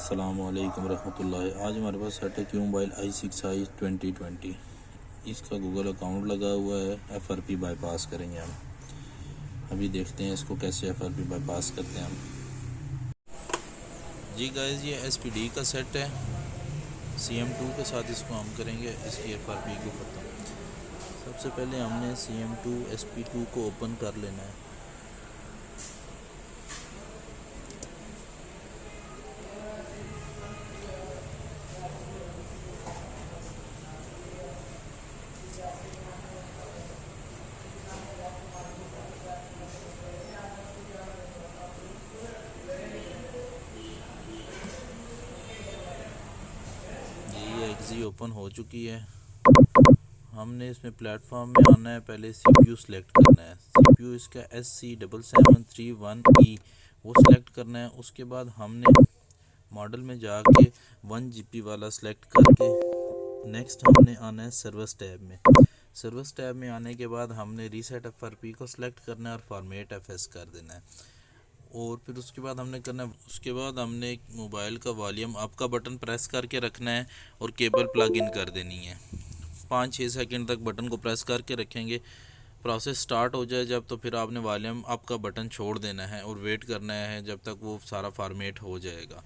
अस्सलामुअलैकुम रहमतुल्लाहि। आज हमारे पास सेट है मोबाइल i6i 2020। इसका गूगल अकाउंट लगा हुआ है। FRP बाईपास करेंगे हम। अभी देखते हैं इसको कैसे FRP बाईपास करते हैं हम। जी गाइस, ये SPD का सेट है। CM2 के साथ इसको हम करेंगे इसकी FRP को ख़त्म। सबसे पहले हमने CM2 sp2 को ओपन कर लेना है। एग्जी ओपन हो चुकी है। हमने इसमें प्लेटफॉर्म में आना है। पहले CPU सेलेक्ट करना है। CPU इसका SC7731E वो सिलेक्ट करना है। उसके बाद हमने मॉडल में जाके 1GB वाला सेलेक्ट करके नेक्स्ट हमने आना है सर्विस टैब में। सर्विस टैब में आने के बाद हमने रीसेट FRP को सिलेक्ट करना है और फॉर्मेट FS कर देना है। और फिर उसके बाद हमने करना है, उसके बाद हमने एक मोबाइल का वॉल्यूम अप का बटन प्रेस करके रखना है और केबल प्लग इन कर देनी है। 5-6 सेकंड तक बटन को प्रेस करके रखेंगे। प्रोसेस स्टार्ट हो जाए जब, तो फिर आपने वॉल्यूम अप का बटन छोड़ देना है और वेट करना है जब तक वो सारा फॉर्मेट हो जाएगा।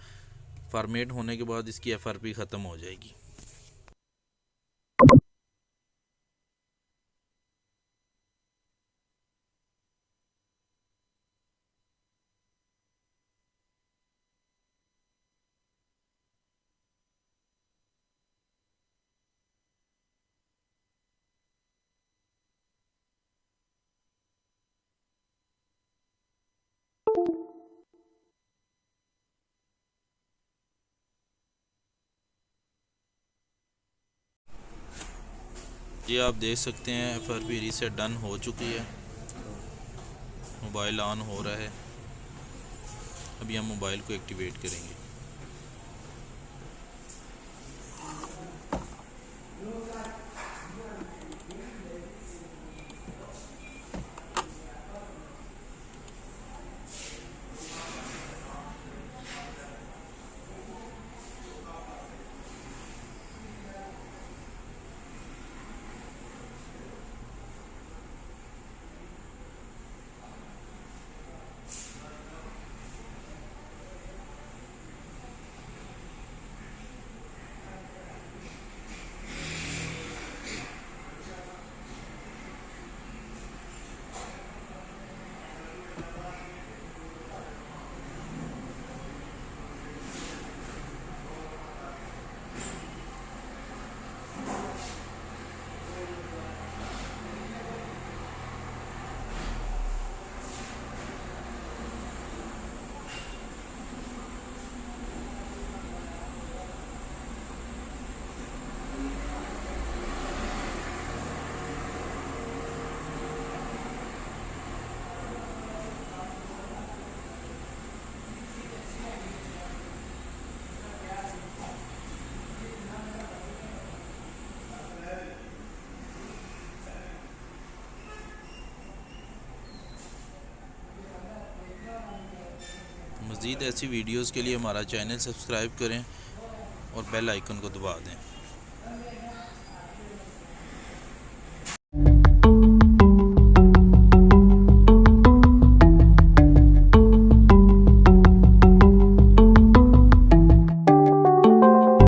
फॉर्मेट होने के बाद इसकी FRP ख़त्म हो जाएगी। ये आप देख सकते हैं FRP रीसेट डन हो चुकी है। मोबाइल ऑन हो रहा है। अभी हम मोबाइल को एक्टिवेट करेंगे। मज़ीद ऐसी वीडियोस के लिए हमारा चैनल सब्सक्राइब करें और बेल आइकन को दबा दें।